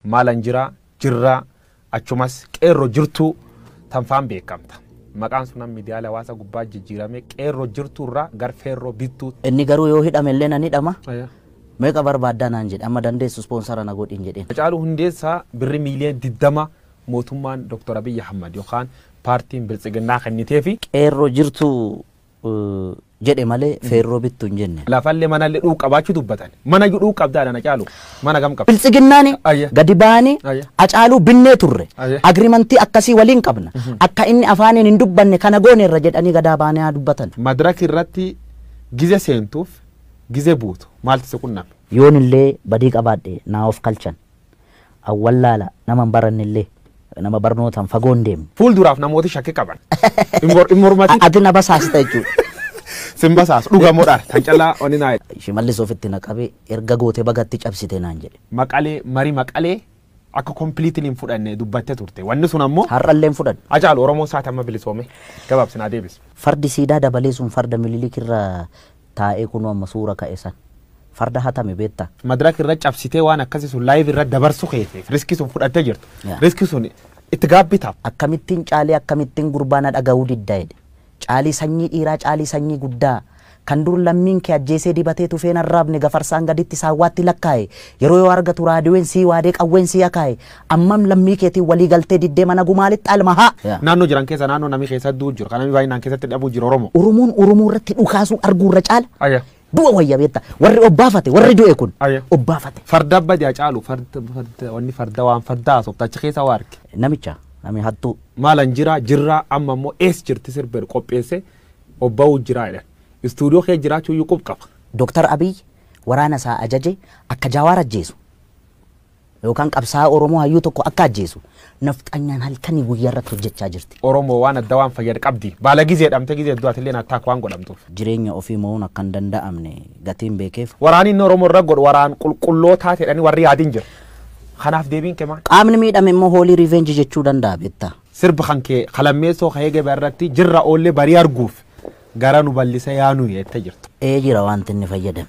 maalanjira jirra achumas qeerroo jirtu tanfaan beekamta. Maqaan sunan miidiyaa hawaasa gubbaa jijjiirame qeerroo jirturraa garfeerroo bittu. Inni garuu yoo hidhamellee nan hidhama. Meeqa barbaadaa naan jedhe amma dandeessu ispoonsara na godhin jedheen. Acaaluu hundeessaa birri miiliyoona 20 mootummaan Dr. Abiy Ahmad yookaan paartiin biltsiginnaa kennitee fi qeerroo jirtu jedhe malee feerroo bittu hin jenne. Lafallee manallee dhuu qabaachuu dubbatan. Mana dhuu qabdaadhaan Acaaluu mana gam qaba. Biltsiginnaani gadi baanii Acaaluu binnee turre. Agriimantii akkasii waliin qabna. Akka inni afaaniin hin dubbanne kana goone irra jedhanii gadaa baanii dubbatan. Madaraka irratti gize seentuuf gize buutu maaltu se qunname. Yoon illee badii qabaadhe naa of kalchan. Awwallaala nama barannillee nama barnootaan fagoon deemu. Fuulduraaf namooti shakkii qaban. Immormati. Ati na basaasta jechuudha. Simbasaas dhugamuudhaan tan callaa oni naa. Shimallis ofitti naqabee erga gootee bagatti cabsite naan jedhe. Maqalee marii maqalee akka kompiliitiin hin fudhanne dubbattee turte. Wanni sun ammoo har'allee hin fudhanne. Acaaluu Oromoo saata amma bilisoome gabaabsinaa deebis. Fardi siidaa dabalee sun farda mililik irra taa'ee kunoo amma suura ka'e san. Farda hatame beetta. Madaraka irra cabsitee waan akkasii sun live irra dabarsu keeteef riskii sun fudhattee jirtu. Riskii sun itti gaabbitaaf. Akkamittiin caalee akkamittiin gurbaana dhaga'uu diddaa'edha. Caalii sanyii dhiiraa caalii sanyii guddaa kan dur lammiin kee ajjeesee dibatee tufeen arraabne gafarsaan gaditti saawwaatti lakkaa'e yeroo yoo argatu raadiyoon sii waadee qawween sii akaa'e ammam lammii keetiin walii galtee diddee mana gumaalitti almahaa. Naannoo jiran keessa naannoo namni keessa du'u jiru kan namni baay'inaan keessatti dhabuu jiru Oromoo. Oromoo irratti dhukaasuu arguurra caala. Du'a wayya beetta warri obbaafate warri du'e kun obbaafate. Farda badii Acaaluu wanni farda waan fardaa soqtachi keessa waarke. Namicha nami hattuu. Maalanjira jirraa amma immoo ees jirti sirbeer qopheesse obba'uu jiraa jedhan. Istuudiyoo kee jiraachuu iyyuu qaba. Dr. Abiy waraana isaa ajaje akka Jawaar ajjeesu yookaan qabsaa Oromoo hayyuu tokko akka ajjeesu nafxanyaan halkanii guyyaa irratti hojjechaa jirti. Oromoo waan adda waan fayyad qabdi. Baala gizee dhamte gizee du'atillee nattaak waan godhamtuuf. Jireenya ofii mo'uun akka hin danda'amne gatiin beekeef. Waraaniin Oromoo irra godhu waraan qulqullootaa ta'edhani warri yaadiin jira. Kanaaf deebiin kee maal? Qaamni miidhame immoo hoolii riveenji jechuu danda'a beektaa. Sirba kan kee qalammeessoo ka'ee gabaa irratti jirra oollee barii arguuf gara nu bal'isa yaanu jettee jirtu. Jira wanti inni fayyadame.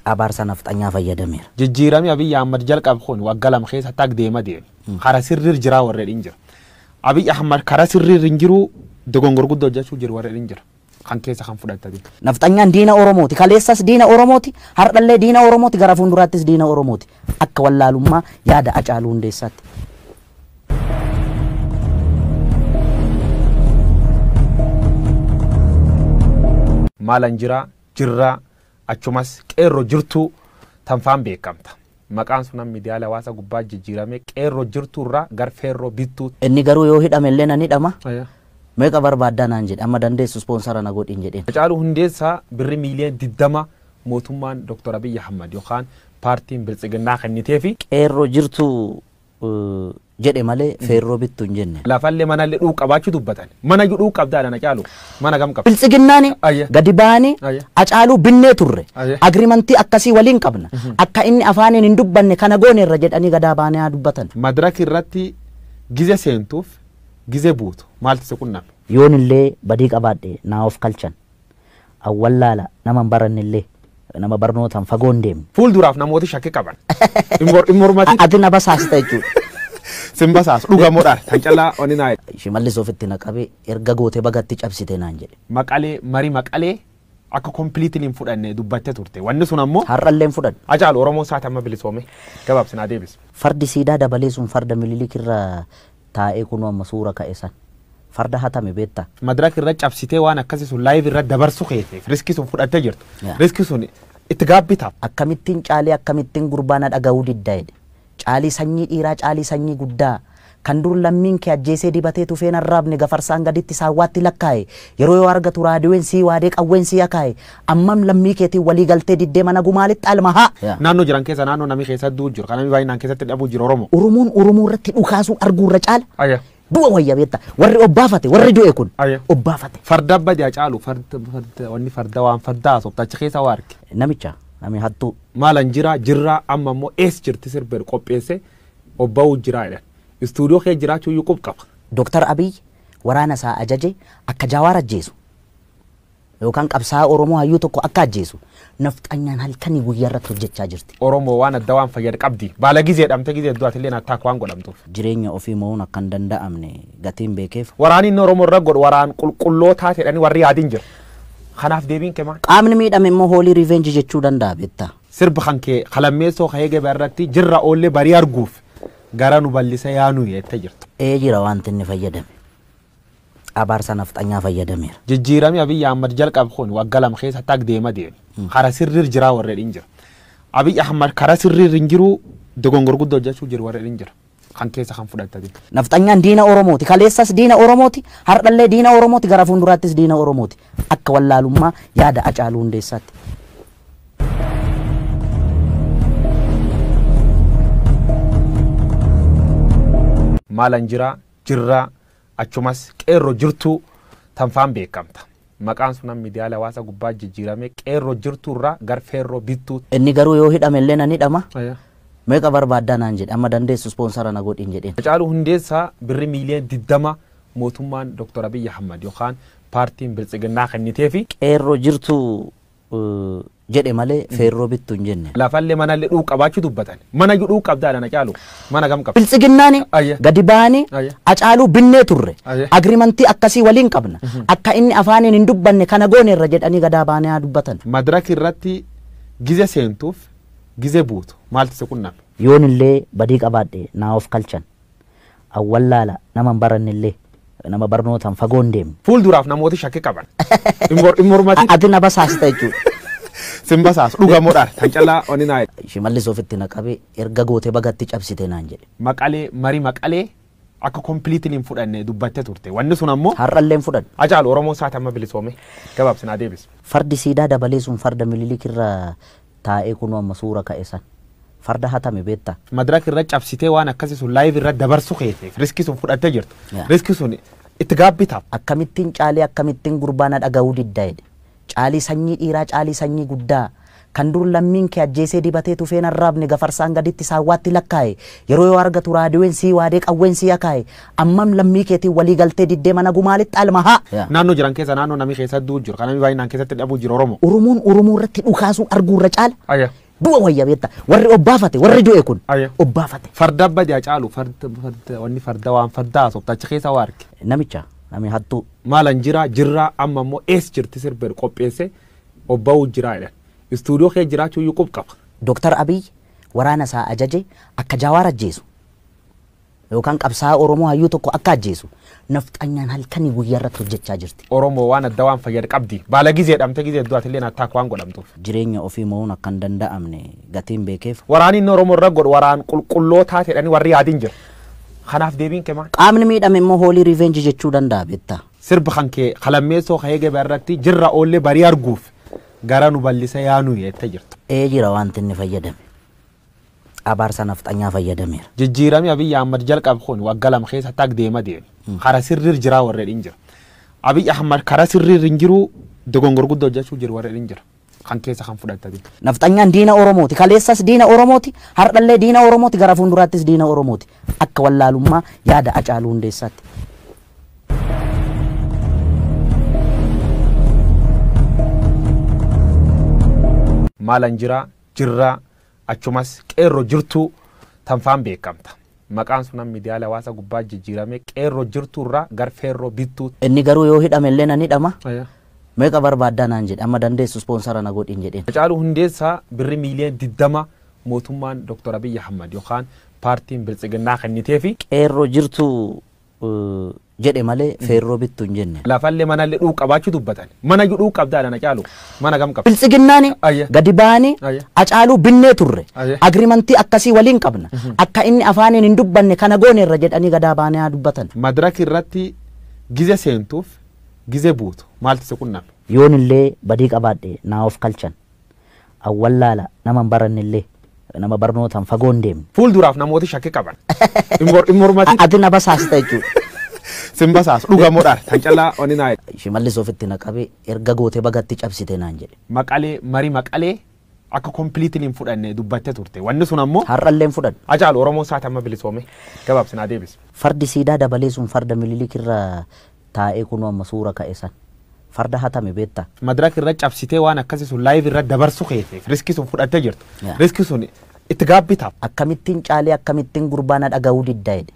Abaarsa nafxanyaa fayyadameera. Jijjiirame Abiy Ahmad jalqab kun waggaa lama keessa taag deema deeme. Kara sirriir jira warreen hin jira. Abiy Ahmad kara sirriir hin jiru dogongor guddoo hojjechuu jiru warreen hin jira. Kan keessa kan fudhatame. Nafxanyaan diina Oromooti. Kaleessas diina Oromooti. Har'allee diina Oromooti. Gara fuulduraattis diina Oromooti. Akka wallaalummaa yaada Acaaluu hundeessaatti. Maalanjira jirraa achumas qeerroo jirtu tanfaan beekamta. Maqaan sunan miidiyaa hawaasa gubbaa jijjiirame qeerroo jirturraa garfeerroo bittu. Inni garuu yoo hidhamellee nan hidhama. Meeqa barbaadaa naan jedhe amma dandeessu ispoonsara na godhin jedheen. Acaaluu hundeessaa birri miiliyoona 20 mootummaan Dr. Abiy Ahmad yookaan paartiin biltsiginnaa kennitee fi qeerroo jirtu jedhe malee feerroo bittu hin jenne. Lafallee manallee dhuu qabaachuu dubbatan. Mana dhuu qabdaadhaan Acaaluu mana gam qaba. Biltsiginnaani gadi baanii Acaaluu binnee turre. Agriimantii akkasii waliin qabna. Akka inni afaaniin hin dubbanne kana goone irra jedhanii gadaa baanii dubbatan. Madaraka irratti gize seentuuf gize buutu maaltu se qunname. Yoon illee badii qabaadhe naa of kalchan. Awwallaala nama barannillee nama barnootaan fagoon deemu. Fuulduraaf namooti shakkii qaban. Immormati. Ati na basaasta jechuudha. Simbasaas dhugamuudhaan tan callaa oni naa. Shimallis ofitti naqabee erga gootee bagatti cabsite naan jedhe. Maqalee marii maqalee akka kompiliitiin hin fudhanne dubbattee turte. Wanni sun ammoo har'allee hin fudhanne. Acaaluu Oromoo saata amma bilisoome gabaabsinaa deebis. Fardi siidaa dabalee sun farda mililik irra taa'ee kunoo amma suura ka'e san. Farda hatame beetta. Madaraka irra cabsitee waan akkasii sun live irra dabarsu keeteef riskii sun fudhattee jirtu. Riskii sun itti gaabbitaaf. Akkamittiin caalee akkamittiin gurbaana dhaga'uu diddaa'edha. Caalii sanyii dhiiraa caalii sanyii guddaa kan dur lammiin kee ajjeesee dibatee tufeen arraabne gafarsaan gaditti saawwaatti lakkaa'e yeroo yoo argatu raadiyoon sii waadee qawween sii akaa'e ammam lammii keetiin walii galtee diddee mana gumaalitti almahaa. Naannoo jiran keessa naannoo namni keessa du'u jiru kan namni baay'inaan keessatti dhabuu jiru Oromoo. Oromoo irratti dhukaasuu arguurra caala. Du'a wayya beetta warri obbaafate warri du'e kun obbaafate. Farda badii Acaaluu wanni farda waan fardaa soqtachi keessa waarke. Namicha nami hattuu. Maalanjira jirraa amma immoo ees jirti sirbeer qopheesse obba'uu jiraa jedhan. Istuudiyoo kee jiraachuu iyyuu qaba. Dr. Abiy waraana isaa ajaje akka Jawaar ajjeesu yookaan qabsaa Oromoo hayyuu tokko akka ajjeesu nafxanyaan halkanii guyyaa irratti hojjechaa jirti. Oromoo waan adda waan fayyad qabdi. Baala gizee dhamte gizee du'atillee attaak waan godhamtuuf. Jireenya ofii mo'uun akka hin danda'amne gatiin beekeef. Waraanni Oromoo irra godhu waraan qulqullootaa ta'edhani warri yaadiin jira. Kanaaf deebiin kee maal? Qaamni miidhame immoo hoolii revenge jechuu danda'a beektaa. Sirba kan kee qalammeessoo ka'ee gabaa irratti jirra oollee barii arguuf gara nu bal'isa yaanu jettee jirtu. Jira wanti inni fayyadame. Abaarsa nafxanyaa fayyadameera. Jijjiirami Abiyyi Ahmad jalqab kun waggaa lama keessa taak deema deeme. Kara sirriir jira warreen hin jira. Abiyyi Ahmad kara sirriir hin jiru dogongor guddoo hojjechuu jiru warreen hin jira. Kan keessa kan fudhattate. Nafxanyaan diina Oromooti. Kaleessas diina Oromooti. Hardhallee diina Oromooti. Gara fuulduraattis diina Oromooti. Akka wallaalummaa yaada Acaaluu hundeessaatti. Maalan jirra achumas qeerroo jirtu tanfaan beekamta. Maqaan sunan miidiyaalee hawaasa gubbaa jijjiirame qeerroo jirtu irraa garfeerroo bittuu. Inni garuu yoo hidhame illee nan hidhama. Meeqa barbaaddaa naan jedhe amma dandeessu ispoonsara na godhin jedheen. Acaaluu hundeessaa birri miiliyoona 20 mootummaan Dr. Abiy Ahmad yookaan paartiin biltsiginnaa kennitee fi qeerroo jirtu jedhe malee feerroo bittu hin jenne. Lafallee mana illee dhuu qabaachuu dubbatan. Mana dhuu qabdaadhaan Acaaluu mana gam qaba. Biltsiginnaani gadi baanii Acaaluu binnee turre. Agriimantii akkasii waliin qabna. Akka inni afaaniin hin dubbanne kana goone irra jedhanii gadaa baanii dubbatan. Madaraka irratti gize seentuuf gize buutu maaltu se qunname. Yoon illee badii qabaadhe naa of kalchan. Awwallaala nama baranne illee nama barnootaan fagoon deemne. Fuulduraaf namooti shakkii qaban. Immormati. Ati na basaasta jechuudha. Simbasaas dhugamuudhaan tan callaa oni naa jedhe. Shimallis ofitti naqabee erga gootee bagatti cabsite naan jedhe. Maqalee marii maqalee akka kompiliitiin hin fudhanne dubbattee turte. Wanni sun ammoo har'allee hin fudhanne. Acaaluu Oromoo isaati amma bilisoome gabaabsinaa deebis. Fardi siidaa dabalee sun farda mililik irra taa'ee kunoo amma suura ka'e san. Farda hatame beektaa. Madaraka irra cabsitee waan akkasii sun laayiv irra dabarsu keeteef riskii sun fudhattee jirtu. Riskii sun itti gaabbitaaf. Akkamittiin caalee akkamittiin gurbaana dhaga'uu diddaa jedhe. Caalii sanyii dhiiraa caalii sanyii guddaa kan dur lammiin kee ajjeesee dibatee tufeen arraabne gafarsaan gaditti saawwaatti lakkaa'e yeroo yoo argatu raadiyoon sii waadee qawween sii akaa'e ammam lammii keetiin walii galtee diddee mana gumaalitti almahaa. Naannoo jiran keessa naannoo namni keessa du'u jiru kan namni baay'inaan keessatti dhabuu jiru Oromoo. Oromoo irratti dhukaasuu arguu irra caala. Du'a wayya beekta warri obbaafate warri du'e kun obbaafate. Farda badii Acaaluu wanni farda waan fardaa soqtachi keessa waa arge. Namicha nami hattuu. Maalan jirra amma immoo ees jirti sirbeer qopheesse obba'uu jira jedhan. Istuudiyoo kee jiraachuu iyyuu qaba. Dr. Abiy waraana isaa ajaje akka Jawaar ajjeesu yookaan qabsaa Oromoo hayyuu tokko akka ajjeesu nafxanyaan halkanii guyyaa irratti hojjechaa jirti. Oromoo waan adda waan fayyad qabdi. Baala gizee dhamte gizee du'atillee attaak waan godhamtuuf. Jireenya ofii mo'uun akka hin danda'amne gatiin beekeef. Waraanni Oromoo irra godhu waraan qulqullootaa ta'edhani warri yaadiin jira. Kanaaf deebiin kee maal? Qaamni miidhame immoo hoolii revenge jechuu danda'a beektaa. Sirba kan kee qalammeessoo ka'ee gabaa irratti jirra oollee barii arguuf gara nu bal'isa yaanu jettee jirtu. Jira wanti inni fayyadame. Abaarsa nafxanyaa fayyadameera. Jijjiirami Abiyyi Ahmad jalqab kun waggaa lama keessa taak deema deeme. Kara sirriir jira warreen hin jira. Abiyyi Ahmad kara sirriir hin jiru dogongor guddoo hojjechuu jiru warreen hin jira. Kan keessa kan fudhattate. Nafxanyaan diina Oromooti. Kaleessas diina Oromooti. Hardhallee diina Oromooti. Gara fuulduraattis diina Oromooti. Akka wallaalummaa yaada Acaaluu hundeessaatti. Maalan jirra achumas qeerroo jirtu tanfaan beekamta. Maqaan sunan miidiyaalee hawaasa gubbaa jijjiirame qeerroo jirtu irraa garfeerroo bittuu. Inni garuu yoo hidhame illee nan hidhama. Meeqa barbaaddaa naan jedhe amma dandeessu ispoonsara na godhin jedheen. Acaaluu hundeessaa birri miiliyoona 20 mootummaan Dr. Abiy Ahmad yookaan paartiin biltsiginnaa kennitee fi qeerroo jirtu jedhe malee feerroo bittu hin jenne. Lafallee mana illee dhuu qabaachuu dubbatan. Mana dhuu qabdaadhaan Acaaluu mana gam qaba. Biltsiginnaani gadi baanii Acaaluu binnee turre. Agriimantii akkasii waliin qabna. Akka inni afaaniin hin dubbanne kana goone irra jedhanii gadaa baanii dubbatan. Madaraka irratti gize seentuuf gize buutu maaltu se qunname. Yoon illee badii qabaadhe naa of kalchan. Awwallaala nama baranne illee nama barnootaan fagoon deemne. Fuulduraaf namooti shakkii qaban. Immormati. Ati na basaasta jechuudha. Simbasaas dhugamuudhaan tan callaa oni naa jedhe. Shimallis ofitti naqabee erga gootee bagatti cabsite naan jedhe. Maqalee marii maqalee akka kompiliitiin hin fudhanne dubbattee turte. Wanni sun ammoo har'allee hin fudhanne. Acaaluu Oromoo isaati amma bilisoome gabaabsinaa deebis. Fardi siidaa dabalee sun farda mililik irra taa'ee kunoo amma suura ka'e san. farda hatame beetta. Madarak irra cabsitee waan akkasii sun live irra dabarsu keete riskii sun fudhattee jirtu. Riskii sun itti gaabbitaaf. Akkamittiin caalii akkamittiin gurbaana dhaga'uu diddaa jedhe.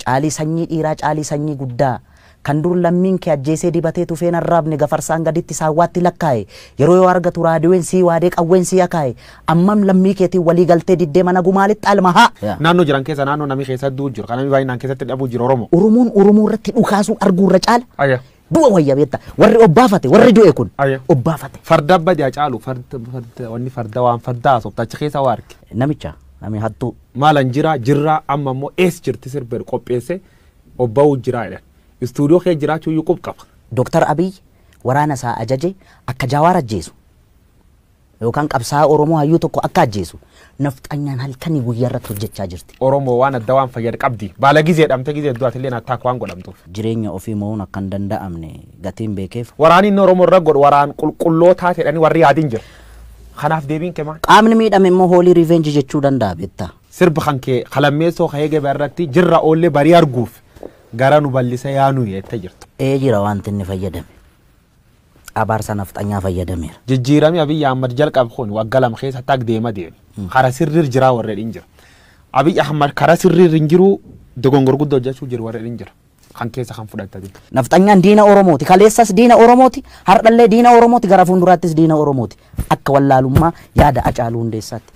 Caalii sanyii dhiiraa caalii sanyii guddaa. Kan dur lammiin kee ajjeesee dibatee tufeen arraabne gafarsaan gaditti saawwaatti lakkaa'e yeroo yoo argatu raadiyoon sii waadee qawween sii akaa'e ammam lammii keetiin walii galtee diddee mana gumaalitti almahaa. Naannoo jiran keessa naannoo namni keessa du'u jiru kan namni baay'inaan keessatti dhabuu jiru Oromoo. Oromoo irratti dhukaasuu arguurra caala. Du'a wayya beetta warri obbaafate warri du'e kun obbaafate. Farda badii Acaaluu wanni farda waan fardaa sooftachi keessa waa arge. Nami hattuu. Maalan jirraa amma immoo ees jirti sirbeer qopheesse obba'uu jiraa jedhan. Istuudiyoo kee jiraachuu iyyuu qaba. Dooktar Abiy waraana isaa ajaje akka Jawaar ajjeesu yookaan qabsaa Oromoo hayyuu tokko akka ajjeesu nafxanyaan halkanii guyyaa irratti hojjechaa jirti. Oromoo waan adda waan fayyad qabdi. Baala gizee dhamte gizee du'atillee attaak waan godhamtuuf. Jireenya ofii mo'uun akka hin danda'amne gatiin beekeef. Waraanni inni Oromoo irra godhu waraan qulqullootaa ta'edhani warri yaadiin jira. Kanaaf deebiin kee maal? Qaamni miidhame immoo hoolii riveenji jechuu danda'a beektaa. Sirba kan kee qalammeessoo ka'ee gabaa irratti jirra oollee barii arguuf. Gara nu bal'isee yaanu yettee jirtu. Jira wanti inni fayyadame. Abaarsa nafxanyaa fayyadameera. Jijjiirami Abiy Ahmad jalqab kun waggaa lama keessa taak deema deemi. Kara sirriir jira warreen hin jira. Abiy Ahmad kara sirriir hin jiru dogongor guddoo hojjechuu jiru warreen hin jira. Kan keessa kan fudhatanii. Nafxanyaan diina Oromooti. Kaleessas diina Oromooti. Hardhallee diina Oromooti. Gara fuulduraattis diina Oromooti. Akka wallaalummaa yaada Acaaluu Hundeessaatti.